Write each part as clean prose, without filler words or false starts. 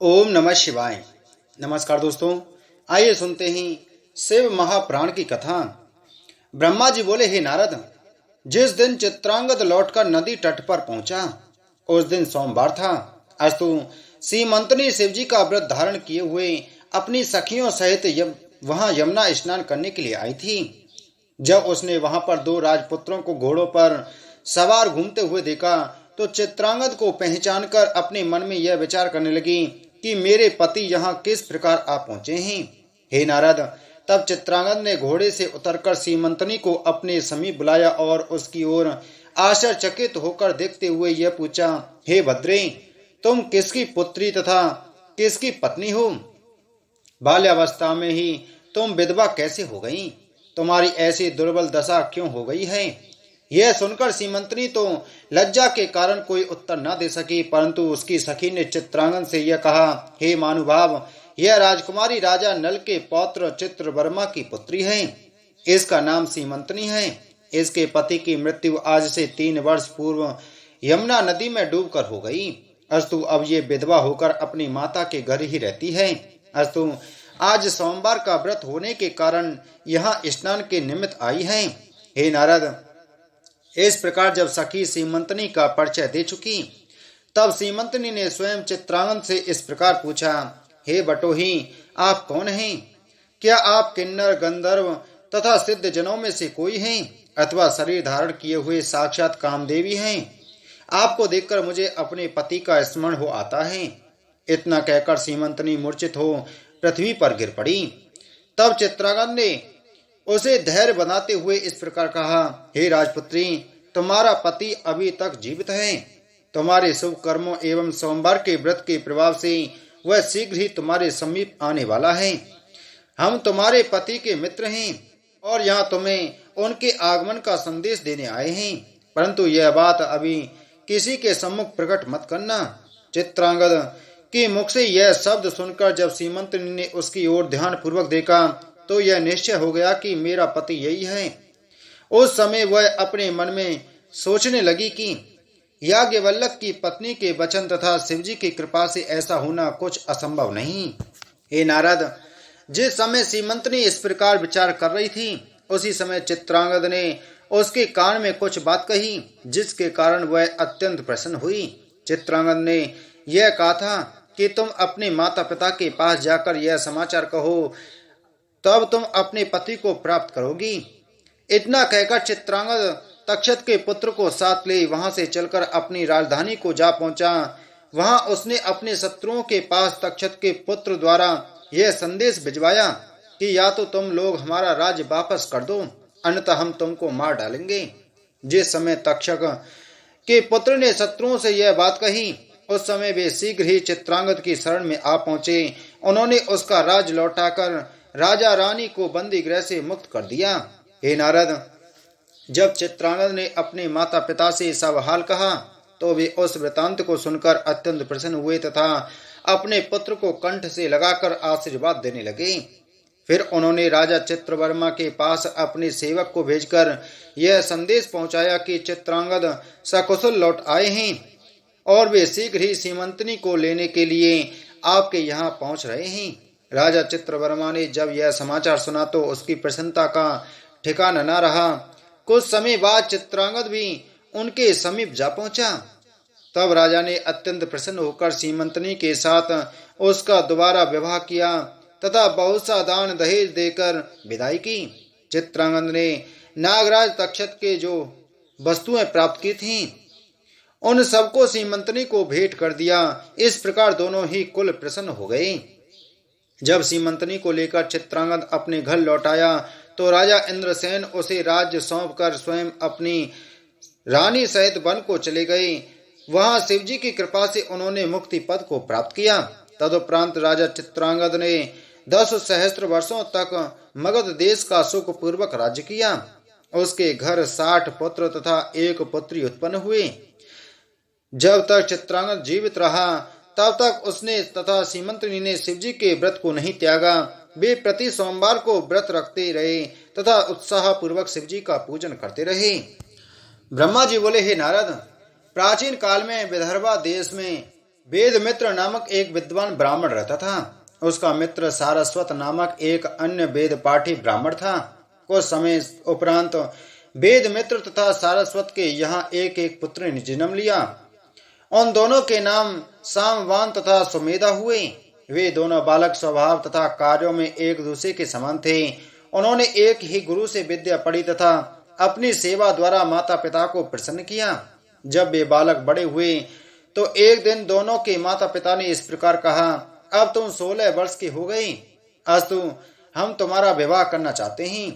ओम नमः शिवाय। नमस्कार दोस्तों, आइए सुनते हैं शिव महापुराण की कथा। ब्रह्मा जी बोले, हे नारद, जिस दिन चित्रांगद लौटकर नदी तट पर पहुंचा, उस दिन सोमवार था। अस्तु सीमंतनी शिव जी का व्रत धारण किए हुए अपनी सखियों सहित वहां यमुना स्नान करने के लिए आई थी। जब उसने वहां पर दो राजपुत्रों को घोड़ों पर सवार घूमते हुए देखा तो चित्रांगद को पहचानकर अपने मन में यह विचार करने लगी कि मेरे पति यहाँ किस प्रकार आ पहुंचे हैं। हे नारद, तब चित्रांगद ने घोड़े से उतरकर सीमंतनी को अपने समीप बुलाया और उसकी ओर आश्चर्यचकित होकर देखते हुए यह पूछा, हे भद्रे, तुम किसकी पुत्री तथा किसकी पत्नी हो? बाल्यावस्था में ही तुम विधवा कैसे हो गई? तुम्हारी ऐसी दुर्बल दशा क्यों हो गई है? यह सुनकर सीमंतनी तो लज्जा के कारण कोई उत्तर न दे सकी, परंतु उसकी सखी ने चित्रांगन से यह कहा, हे मानुभाव, यह राजकुमारी राजा नल के पौत्र चित्रवर्मा की पुत्री है। इसका नाम सीमंतनी है। इसके पति की मृत्यु आज से 3 वर्ष पूर्व यमुना नदी में डूबकर हो गई। अस्तु अब ये विधवा होकर अपनी माता के घर ही रहती है। अस्तु आज सोमवार का व्रत होने के कारण यहाँ स्नान के निमित्त आई है। हे नारद, इस प्रकार जब सखी सीमंतनी का परिचय दे चुकी, तब सीमंतनी ने स्वयं चित्रांगन से इस प्रकार पूछा, हे बटोही, आप कौन हैं? क्या आप किन्नर, गंधर्व तथा सिद्ध जनों में से कोई हैं, अथवा शरीर धारण किए हुए साक्षात कामदेवी हैं? आपको देखकर मुझे अपने पति का स्मरण हो आता है। इतना कहकर सीमंतनी मूर्छित हो पृथ्वी पर गिर पड़ी। तब चित्रांगद ने उसे धैर्य बनाते हुए इस प्रकार कहा, हे राजपुत्री, तुम्हारा पति अभी तक जीवित है। तुम्हारे शुभ कर्मों एवं सोमवार के व्रत के प्रभाव से वह शीघ्र ही तुम्हारे समीप आने वाला है। हम तुम्हारे पति के मित्र हैं और यहाँ तुम्हें उनके आगमन का संदेश देने आए हैं, परंतु यह बात अभी किसी के सम्मुख प्रकट मत करना। चित्रांगद के मुख से यह शब्द सुनकर जब सीमंतनी ने उसकी ओर ध्यान पूर्वक देखा तो यह निश्चय हो गया कि मेरा पति यही है। उस समय वह अपने मन में सोचने लगी कि याज्ञवल्क्य की पत्नी के वचन तथा शिवजी की कृपा से ऐसा होना कुछ असंभव नहीं। हे नारद, जिस समय सीमंतनी इस प्रकार विचार कर रही थी, उसी समय चित्रांगद ने उसके कान में कुछ बात कही, जिसके कारण वह अत्यंत प्रसन्न हुई। चित्रांगद ने यह कहा था कि तुम अपने माता पिता के पास जाकर यह समाचार कहो, तब तुम अपने पति को प्राप्त करोगी। इतना कहकर चित्रांगद तक्षत के पुत्र को साथ ले वहां से चलकर अपनी राजधानी को जा पहुंचा। वहां उसने अपने शत्रुओं के पास तक्षत के पुत्र द्वारा यह संदेश भिजवाया कि या तो तुम लोग हमारा राज्य वापस कर दो, अन्यथा हम तुमको मार डालेंगे। जिस समय तक्षक के पुत्र ने शत्रुओं से यह बात कही, उस समय वे शीघ्र ही चित्रांगद की शरण में आ पहुंचे। उन्होंने उसका राज लौटाकर राजा रानी को बंदी गृह से मुक्त कर दिया। हे नारद, जब चित्रांगद ने अपने माता पिता से सब हाल कहा तो वे उस वृतांत को सुनकर अत्यंत प्रसन्न हुए तथा अपने पुत्र को कंठ से लगाकर आशीर्वाद देने लगे। फिर उन्होंने राजा चित्रवर्मा के पास अपने सेवक को भेजकर यह संदेश पहुंचाया कि चित्रांगद सकुशल लौट आए हैं और वे शीघ्र ही सीमंतनी को लेने के लिए आपके यहाँ पहुंच रहे हैं। राजा चित्रवर्मा ने जब यह समाचार सुना तो उसकी प्रसन्नता का ठिकाना न रहा। कुछ समय बाद चित्रांगद भी उनके समीप जा पहुंचा। तब राजा ने अत्यंत प्रसन्न होकर सीमंतनी के साथ उसका दोबारा विवाह किया तथा बहुत सा दान दहेज देकर विदाई की। चित्रांगद ने नागराज तक्षत के जो वस्तुएं प्राप्त की थीं, उन सबको सीमंतनी को भेंट कर दिया। इस प्रकार दोनों ही कुल प्रसन्न हो गए। जब सीमंतनी को लेकर चित्रांगद अपने घर लौट आया तो राजा इंद्रसेन उसे राज्य सौंपकर स्वयं अपनी रानी सहित वन को चले गए। वहां शिवजी की कृपा से उन्होंने मुक्ति पद को प्राप्त किया। तदुपरांत राजा चित्रांगद ने 10 सहस्त्र वर्षों तक मगध देश का सुख पूर्वक राज्य किया। उसके घर 60 पुत्र तथा 1 पुत्री उत्पन्न हुए। जब तक चित्रांगद जीवित रहा तब तक उसने तथा सीमंतनी ने शिवजी के व्रत को नहीं त्यागा। वे प्रति सोमवार को व्रत रखते रहे तथा उत्साह पूर्वक शिवजी का पूजन करते रहे। ब्रह्मा जी बोले, हे नारद, प्राचीन काल में विदर्भा देश में वेद मित्र नामक एक विद्वान ब्राह्मण रहता था। उसका मित्र सारस्वत नामक एक अन्य वेद पाठी ब्राह्मण था। कुछ समय उपरांत वेद मित्र तथा सारस्वत के यहाँ एक एक पुत्र ने जन्म लिया। उन दोनों के नाम सामवान तथा सुमेधा हुए। वे दोनों बालक स्वभाव तथा कार्यों में एक दूसरे के समान थे। उन्होंने एक ही गुरु से विद्या पढ़ी तथा अपनी सेवा द्वारा माता पिता को प्रसन्न किया। जब वे बालक बड़े हुए तो एक दिन दोनों के माता पिता ने इस प्रकार कहा, अब तुम 16 वर्ष की हो गई, अस्तु हम तुम्हारा विवाह करना चाहते हैं,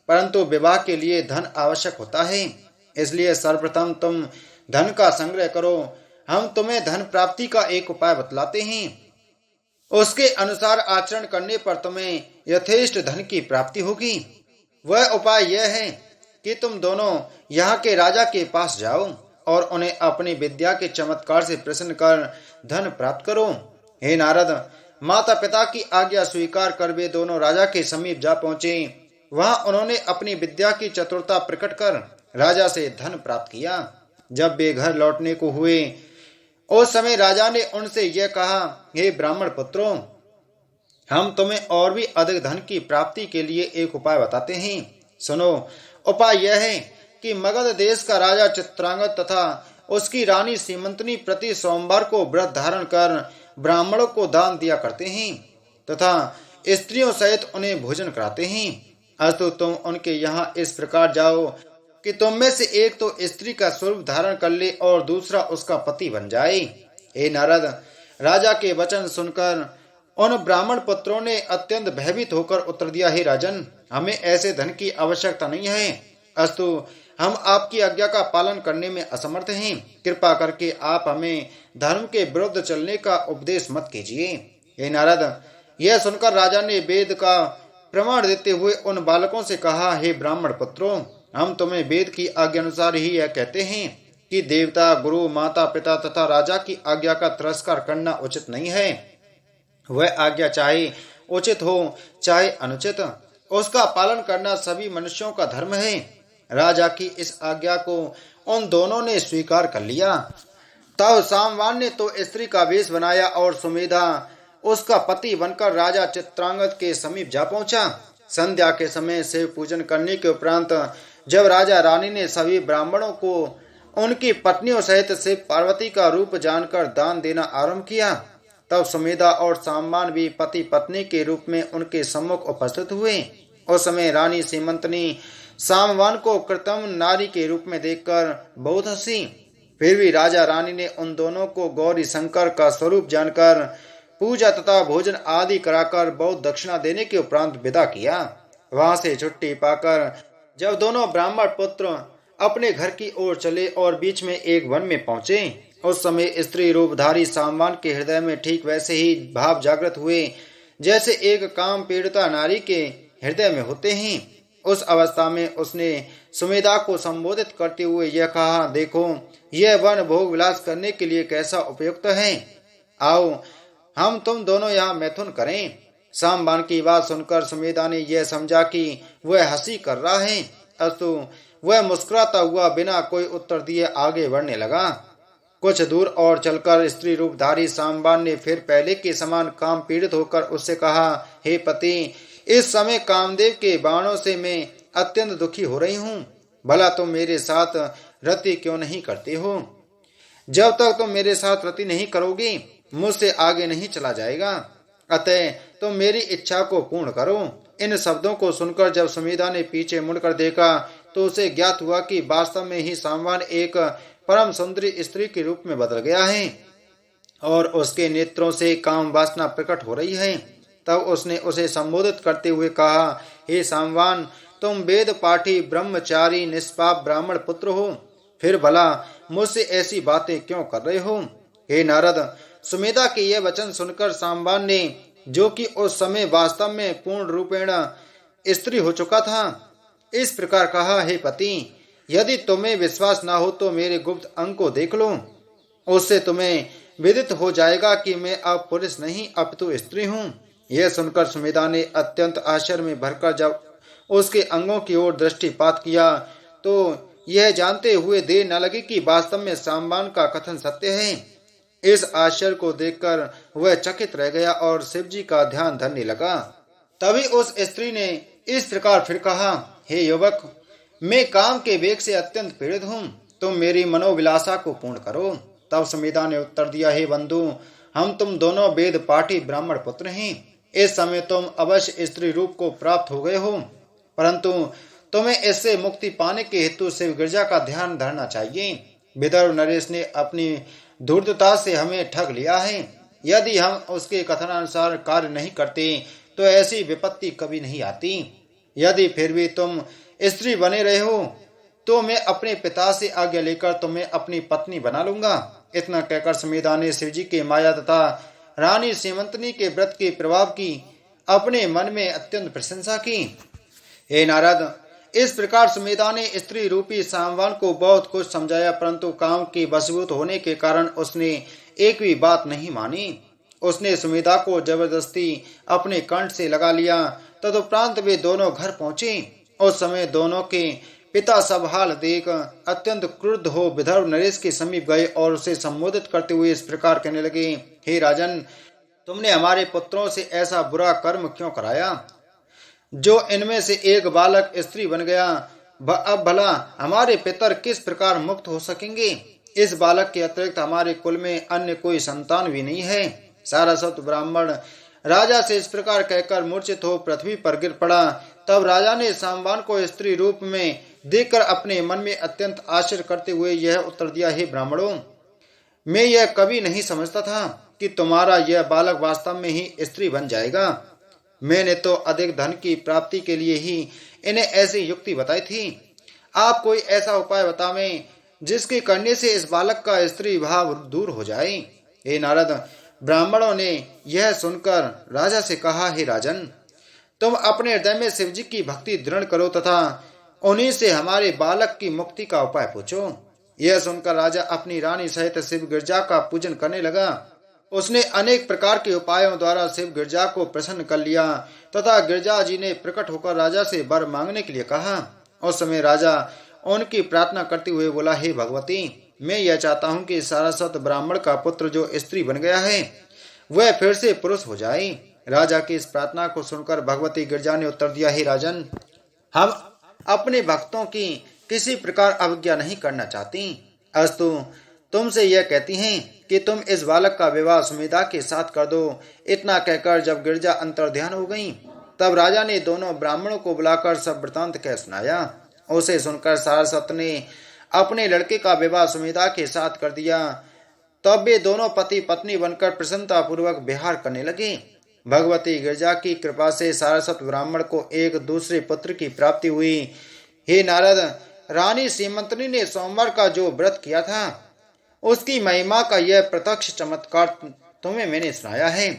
परंतु विवाह के लिए धन आवश्यक होता है, इसलिए सर्वप्रथम तुम धन का संग्रह करो। हम तुम्हें धन प्राप्ति का एक उपाय बतलाते हैं। उसके अनुसार आचरण करने पर तुम्हें यथेष्ट धन की प्राप्ति होगी। वह उपाय यह है कि तुम दोनों यहाँ के राजा के पास जाओ और उन्हें अपनी विद्या के चमत्कार से प्रसन्न कर धन प्राप्त करो। हे नारद, माता पिता की आज्ञा स्वीकार कर वे दोनों राजा के समीप जा पहुंचे। वहां उन्होंने अपनी विद्या की चतुरता प्रकट कर राजा से धन प्राप्त किया। जब वे घर लौटने को हुए उस समय राजा ने उनसे यह कहा, हे ब्राह्मण पुत्रों, हम तुम्हें और भी अधिक धन की प्राप्ति के लिए एक उपाय बताते हैं। सुनो, उपाय यह है कि मगध देश का राजा चित्रांगद तथा उसकी रानी सीमंतनी प्रति सोमवार को व्रत धारण कर ब्राह्मणों को दान दिया करते हैं तथा स्त्रियों सहित उन्हें भोजन कराते हैं। अस्तु तुम उनके यहाँ इस प्रकार जाओ कि तुम में से एक तो स्त्री का स्वरूप धारण कर ले और दूसरा उसका पति बन जाए। हे नारद, राजा के वचन सुनकर उन ब्राह्मण पुत्रों ने अत्यंत भयभीत होकर उत्तर दिया, हे राजन, हमें ऐसे धन की आवश्यकता नहीं है, अस्तु हम आपकी आज्ञा का पालन करने में असमर्थ हैं। कृपा करके आप हमें धर्म के विरुद्ध चलने का उपदेश मत कीजिए। हे नारद, यह सुनकर राजा ने वेद का प्रमाण देते हुए उन बालकों से कहा, हे ब्राह्मण पुत्रों, हम तुम्हें वेद की आज्ञा अनुसार ही यह कहते हैं कि देवता, गुरु, माता पिता तथा राजा की आज्ञा का तिरस्कार करना उचित नहीं है। वह आज्ञा चाहे उचित हो चाहे अनुचित, उसका पालन करना सभी मनुष्यों का धर्म है। राजा की इस आज्ञा को उन दोनों ने स्वीकार कर लिया। तब सामवान ने तो स्त्री का वेश बनाया और सुमेधा उसका पति बनकर राजा चित्रांगद के समीप जा पहुंचा। संध्या के समय शिव पूजन करने के उपरांत जब राजा रानी ने सभी ब्राह्मणों को उनकी पत्नियों सहित शिव पार्वती का रूप जानकर दान देना आरंभ किया, तब सुमेधा और सामवान भी पति पत्नी के रूप में उनके सम्मुख उपस्थित हुए। उस समय रानी सीमंतनी सामवान को कृतम नारी के रूप में देखकर बहुत हंसी। फिर भी राजा रानी ने उन दोनों को गौरी शंकर का स्वरूप जानकर पूजा तथा भोजन आदि कराकर बहुत दक्षिणा देने के उपरांत विदा किया। वहां से छुट्टी पाकर जब दोनों ब्राह्मण पुत्र अपने घर की ओर चले और बीच में एक वन में पहुंचे, उस समय स्त्री रूपधारी सामवान के हृदय में ठीक वैसे ही भाव जागृत हुए जैसे एक काम पीड़िता नारी के हृदय में होते हैं। उस अवस्था में उसने सुमेधा को संबोधित करते हुए यह कहा, देखो, यह वन भोग विलास करने के लिए कैसा उपयुक्त है। आओ हम तुम दोनों यहाँ मैथुन करें। सामवान की बात सुनकर सुमेधा ने यह समझा कि वह हंसी कर रहा है, अस्तु वह मुस्कुराता हुआ बिना कोई उत्तर दिए आगे बढ़ने लगा। कुछ दूर और चलकर स्त्री रूपधारी सामवान ने फिर पहले के समान काम पीड़ित होकर उससे कहा, हे पति, इस समय कामदेव के बाणों से मैं अत्यंत दुखी हो रही हूँ। भला तुम मेरे साथ रति क्यों नहीं करते हो? जब तक तुम मेरे साथ रति नहीं करोगे मुझसे आगे नहीं चला जाएगा, अतः तुम मेरी इच्छा को पूर्ण करो। इन शब्दों को सुनकर जब सुमेधा ने पीछे मुड़कर देखा तो उसे ज्ञात हुआ कि वास्तव में ही सामवान एक परम सुंदरी स्त्री के रूप में बदल गया है और उसके नेत्रों से काम वासना प्रकट हो रही है। तब उसने उसे संबोधित करते हुए कहा, हे सामवान, तुम वेद पाठी ब्रह्मचारी निष्पाप ब्राह्मण पुत्र हो, फिर भला मुझसे ऐसी बातें क्यों कर रहे हो? हे नारद, सुमेधा के ये वचन सुनकर सामवान ने, जो कि उस समय वास्तव में पूर्ण रूपेण स्त्री हो चुका था, इस प्रकार कहा, हे पति, यदि तुम्हें विश्वास ना हो तो मेरे गुप्त अंग को देख लो, उससे तुम्हें विदित हो जाएगा कि मैं अब पुरुष नहीं अपितु स्त्री हूँ। यह सुनकर सुमेधा ने अत्यंत आश्चर्य में भरकर जब उसके अंगों की ओर दृष्टिपात किया तो यह जानते हुए देर न लगी कि वास्तव में सामवान का कथन सत्य है। इस आश्चर्य को देखकर वह चकित रह गया और शिव जी का ध्यान धरने लगा। तभी उस स्त्री ने इस प्रकार फिर कहा, हे युवक, मैं काम के वेग से अत्यंत पीड़ित हूँ, तुम मेरी मनोविलासा को पूर्ण करो। तब समीदा ने उत्तर दिया, हे बंधु, हम तुम दोनों वेद पाठी ब्राह्मण पुत्र हैं। इस समय तुम अवश्य स्त्री रूप को प्राप्त हो गए हो, परंतु तुम्हें इससे मुक्ति पाने के हेतु शिव गिरजा का ध्यान धरना चाहिए। विदर्भ नरेश ने अपनी धूर्तता से हमें ठग लिया है। यदि हम उसके कथनानुसार कार्य नहीं करते तो ऐसी विपत्ति कभी नहीं आती। यदि फिर भी तुम स्त्री बने रहे हो तो मैं अपने पिता से आज्ञा लेकर तुम्हें अपनी पत्नी बना लूंगा। इतना कहकर समीदा ने शिवजी के माया तथा रानी सीमंतनी के व्रत के प्रभाव की अपने मन में अत्यंत प्रशंसा की। हे नारद, इस प्रकार समीदा ने स्त्री रूपी सामवान को बहुत कुछ समझाया, परंतु काम के वशीभूत होने के कारण उसने एक भी बात नहीं मानी। उसने सुमिधा को जबरदस्ती अपने कंठ से लगा लिया। तदुपरांत वे दोनों घर पहुंचे। उस समय दोनों के पिता सब हाल देख अत्यंत क्रुद्ध हो विदर्भ नरेश के समीप गए और उसे संबोधित करते हुए इस प्रकार कहने लगे, हे राजन, तुमने हमारे पुत्रों से ऐसा बुरा कर्म क्यों कराया, जो इनमें से एक बालक स्त्री बन गया। अब भला हमारे पितर किस प्रकार मुक्त हो सकेंगे। इस बालक के अतिरिक्त हमारे कुल में अन्य कोई संतान भी नहीं है। सारस्वत ब्राह्मण राजा से इस प्रकार कहकर मूर्छित हो पृथ्वी पर गिर पड़ा। तब राजा ने सामवान को स्त्री रूप में देखकर अपने मन में अत्यंत आश्चर्य करते हुए यह उत्तर दिया, हे ब्राह्मणों, मैं यह कभी नहीं समझता था कि तुम्हारा यह बालक वास्तव में ही स्त्री बन जाएगा। मैंने तो अधिक धन की प्राप्ति के लिए ही इन्हें ऐसी युक्ति बताई थी। आप कोई ऐसा उपाय बतावें जिसके करने से इस बालक का स्त्री भाव दूर हो जाए। हे नारद, ब्राह्मणों ने यह सुनकर राजा से कहा, हे राजन, तुम अपने हृदय में शिवजी की भक्ति दृढ़ करो तथा उन्हीं से हमारे बालक की मुक्ति का उपाय पूछो। यह सुनकर राजा अपनी रानी सहित शिव गिरजा का पूजन करने लगा। उसने अनेक प्रकार के उपायों द्वारा शिव गिरजा को प्रसन्न कर लिया तथा गिरजा जी ने प्रकट होकर राजा से वर मांगने के लिए कहा। उस समय राजा उनकी प्रार्थना करते हुए बोला, हे भगवती, मैं यह चाहता हूँ कि सारस्वत ब्राह्मण का पुत्र जो स्त्री बन गया है वह फिर से पुरुष हो जाए। राजा की इस प्रार्थना को सुनकर भगवती गिरजा ने उत्तर दिया, हे राजन, हम अपने भक्तों की किसी प्रकार अवज्ञा नहीं करना चाहती। अस्तु, तुमसे यह कहती हैं कि तुम इस बालक का विवाह सुमिधा के साथ कर दो। इतना कहकर जब गिरजा अंतर्ध्यान हो गई तब राजा ने दोनों ब्राह्मणों को बुलाकर सब वृतांत कह सुनाया। उसे सुनकर सारस्वत ने अपने लड़के का विवाह सुमिधा के साथ कर दिया। तब वे दोनों पति पत्नी बनकर प्रसन्नता पूर्वक विहार करने लगे। भगवती गिरजा की कृपा से सारस्वत ब्राह्मण को एक दूसरे पुत्र की प्राप्ति हुई। हे नारद, रानी सीमंतनी ने सोमवार का जो व्रत किया था उसकी महिमा का यह प्रत्यक्ष चमत्कार तुम्हें मैंने सुनाया है।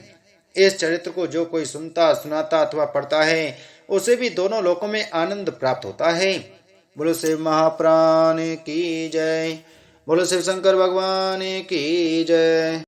इस चरित्र को जो कोई सुनता, सुनाता अथवा पढ़ता है उसे भी दोनों लोकों में आनंद प्राप्त होता है। बोलो शिव महाप्राण की जय। बोलो शिव शंकर भगवान की जय।